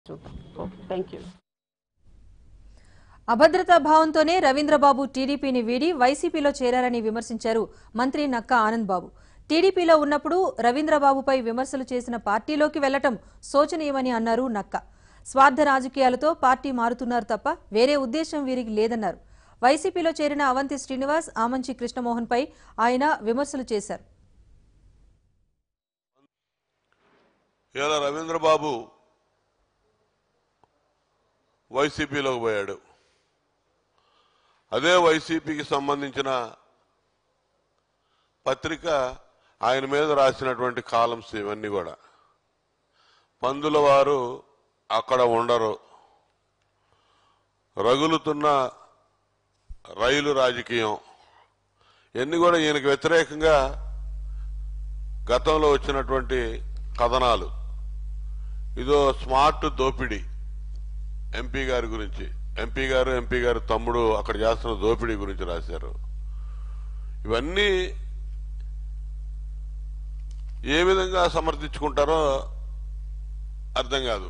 Thank you. అభద్రతా భావంతోనే రవీంద్రబాబు టీడీపీని వీడి వైసీపీలో చేరారని విమర్శించారు మంత్రి నక్కా ఆనంద్ బాబు. టీడీపీలో ఉన్నప్పుడు రవీంద్రబాబుపై విమర్శలు చేసిన పార్టీలోకి వెళ్లటం శోచనీయమని అన్నారు నక్కా. స్వార్థ రాజకీయాలతో పార్టీ మారుతున్నారు తప్ప వేరే ఉద్దేశం వీరికి లేదన్నారు. వైసీపీలో చేరిన అవంతి శ్రీనివాస్, ఆమంచి కృష్ణమోహన్పై ఆయన విమర్శలు చేశారు. రవీంద్రబాబు వైసీపీలోకి పోయాడు. అదే వైసీపీకి సంబంధించిన పత్రిక ఆయన మీద రాసినటువంటి కాలమ్స్ ఇవన్నీ కూడా పందుల వారు అక్కడ ఉండరు, రగులుతున్న రైలు రాజకీయం ఇవన్నీ కూడా ఈయనకు వ్యతిరేకంగా గతంలో వచ్చినటువంటి కథనాలు. ఇదో స్మార్ట్ దోపిడీ ఎంపీ గారి గురించి, ఎంపీ గారు తమ్ముడు అక్కడ చేస్తున్న దోపిడీ గురించి రాశారు. ఇవన్నీ ఏ విధంగా సమర్థించుకుంటారో అర్థం కాదు.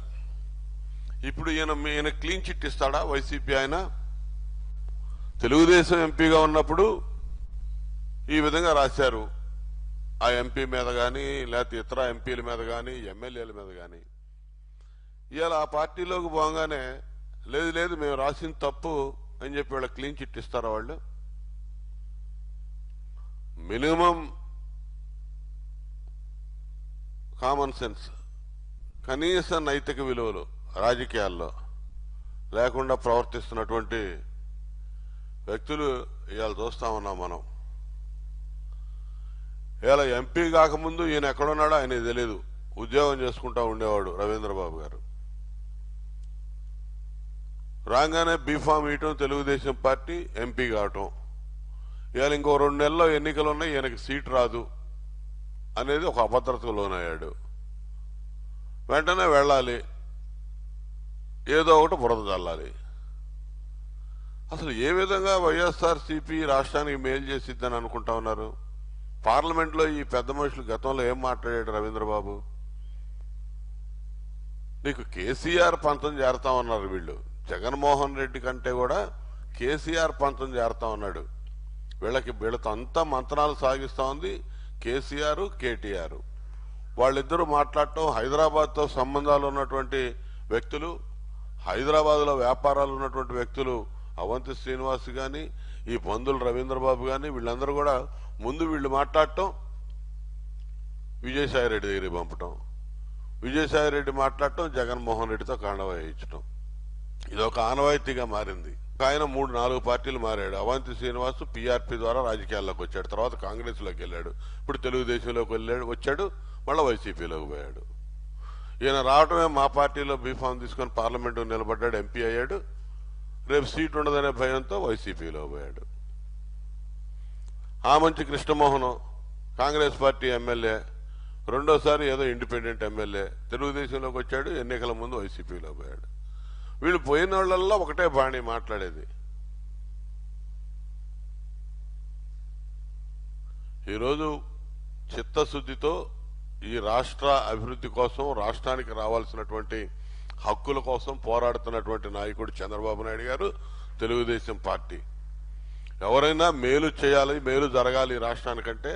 ఇప్పుడు ఈయన క్లీన్ చిట్ ఇస్తాడా వైసీపీ? ఆయన తెలుగుదేశం ఎంపీగా ఉన్నప్పుడు ఈ విధంగా రాశారు. ఆ ఎంపీ మీద కానీ లేకపోతే ఇతర ఎంపీల మీద కానీ ఎమ్మెల్యేల మీద కానీ. ఇవాళ ఆ పార్టీలోకి పోగానే లేదు మేము రాసిన తప్పు అని చెప్పి వాళ్ళ క్లీన్ చిట్ ఇస్తారా? వాళ్ళు మినిమం కామన్ సెన్స్, కనీస నైతిక విలువలు రాజకీయాల్లో లేకుండా ప్రవర్తిస్తున్నటువంటి వ్యక్తులు ఇవాళ చూస్తా ఉన్నాం మనం. ఇవాళ ఎంపీ కాకముందు ఈయన ఎక్కడున్నాడో ఆయనకి తెలియదు, ఉద్యోగం చేసుకుంటా ఉండేవాడు రవీంద్రబాబు గారు. రాగానే బీఫామ్ ఇవ్వటం, తెలుగుదేశం పార్టీ ఎంపీ కావటం. ఇవాళ ఇంకో 2 నెలల్లో ఎన్నికలు ఉన్నాయి, ఈయనకి సీట్ రాదు అనేది ఒక అభద్రతకు లోనయ్యాడు. వెంటనే వెళ్ళాలి, ఏదో ఒకటి బురద చల్లాలి. అసలు ఏ విధంగా వైఎస్ఆర్సీపీ రాష్ట్రానికి మేలు చేసిద్దని అనుకుంటా ఉన్నారు? పార్లమెంట్లో ఈ పెద్ద మనుషులు గతంలో ఏం మాట్లాడాడు రవీంద్రబాబు? నీకు కేసీఆర్ పంతం చేరతా ఉన్నారు వీళ్ళు. జగన్మోహన్ రెడ్డి కంటే కూడా కేసీఆర్ పంతం చేరతా ఉన్నాడు. వీళ్ళతో అంతా మంత్రాలు సాగిస్తా ఉంది కేసీఆర్, కేటీఆర్. వాళ్ళిద్దరూ మాట్లాడటం, హైదరాబాద్తో సంబంధాలు ఉన్నటువంటి వ్యక్తులు, హైదరాబాద్లో వ్యాపారాలు ఉన్నటువంటి వ్యక్తులు అవంతి శ్రీనివాస్ కానీ ఈ పందులు రవీంద్రబాబు కానీ వీళ్ళందరూ కూడా ముందు వీళ్ళు మాట్లాడటం, విజయసాయిరెడ్డి దగ్గరికి పంపటం, విజయసాయిరెడ్డి మాట్లాడటం, జగన్మోహన్ రెడ్డితో కాండవ వేయించడం. ఇది ఒక ఆనవాయితీగా మారింది. ఆయన 3-4 పార్టీలు మారాడు. అవంతి శ్రీనివాస్ పీఆర్పీ ద్వారా రాజకీయాల్లోకి వచ్చాడు, తర్వాత కాంగ్రెస్లోకి వెళ్ళాడు, ఇప్పుడు తెలుగుదేశంలోకి వచ్చాడు, మళ్ళీ వైసీపీలోకి పోయాడు. ఈయన రావటమే మా పార్టీలో బీఫామ్ తీసుకొని పార్లమెంటు నిలబడ్డాడు, ఎంపీ అయ్యాడు. రేపు సీట్ ఉండదనే భయంతో వైసీపీలో పోయాడు. ఆమంచి కృష్ణమోహన్ కాంగ్రెస్ పార్టీ ఎమ్మెల్యే, రెండోసారి ఏదో ఇండిపెండెంట్ ఎమ్మెల్యే, తెలుగుదేశంలోకి వచ్చాడు, ఎన్నికల ముందు వైసీపీలో పోయాడు. వీళ్ళు పోయిన వాళ్ళల్లో ఒకటే బాణి మాట్లాడేది. ఈరోజు చిత్తశుద్ధితో ఈ రాష్ట్ర అభివృద్ధి కోసం, రాష్ట్రానికి రావాల్సినటువంటి హక్కుల కోసం పోరాడుతున్నటువంటి నాయకుడు చంద్రబాబు నాయుడు గారు, తెలుగుదేశం పార్టీ. ఎవరైనా మేలు చేయాలి, మేలు జరగాలి రాష్ట్రానికంటే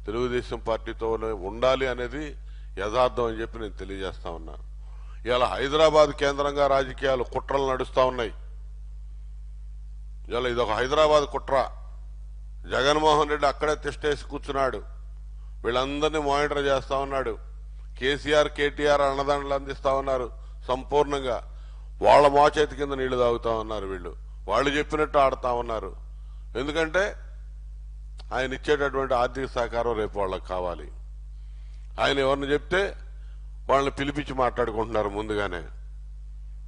తెలుగుదేశం పార్టీతో ఉండాలి అనేది యథార్థం అని చెప్పి నేను తెలియజేస్తా ఉన్నా. ఇవాళ హైదరాబాద్ కేంద్రంగా రాజకీయాలు కుట్రలు నడుస్తూ ఉన్నాయి. ఇవాళ ఇదొక హైదరాబాద్ కుట్ర. జగన్మోహన్ రెడ్డి అక్కడే తిష్టేసి కూర్చున్నాడు, వీళ్ళందరినీ మానిటర్ చేస్తా ఉన్నాడు. కేసీఆర్, కేటీఆర్ అన్నదండలు అందిస్తా ఉన్నారు సంపూర్ణంగా. వాళ్ళ మోచేతి కింద నీళ్లు తాగుతా ఉన్నారు వీళ్ళు, వాళ్ళు చెప్పినట్టు ఆడుతా ఉన్నారు. ఎందుకంటే ఆయన ఇచ్చేటటువంటి ఆర్థిక సహకారం రేపు వాళ్ళకి కావాలి. ఆయన ఎవరిని చెప్తే వాళ్ళని పిలిపించి మాట్లాడుకుంటున్నారు ముందుగానే.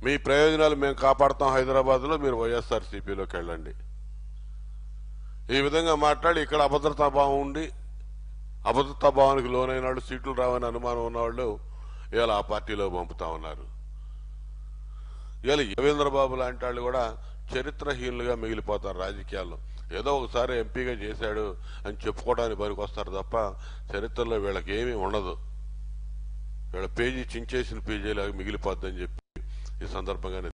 మీ ప్రయోజనాలు మేము కాపాడుతాం హైదరాబాద్లో, మీరు వైఎస్ఆర్సీపీలోకి వెళ్ళండి. ఈ విధంగా మాట్లాడి ఇక్కడ అభద్రతాభావం ఉండి, అభద్రతాభావానికి లోనైన వాళ్ళు, సీట్లు రావని అనుమానం ఉన్నవాళ్ళు ఇవాళ ఆ పార్టీలో పంపుతా ఉన్నారు. ఇవాళ రవీంద్రబాబు లాంటి వాళ్ళు కూడా చరిత్రహీనులుగా మిగిలిపోతారు రాజకీయాల్లో. ఏదో ఒకసారి ఎంపీగా చేశాడు అని చెప్పుకోవడానికి పనికి వస్తారు తప్ప చరిత్రలో వీళ్ళకి ఏమీ ఉండదు. వీళ్ళ పేజీ చించేసిన పేజీలాగా మిగిలిపోద్దని చెప్పి ఈ సందర్భంగా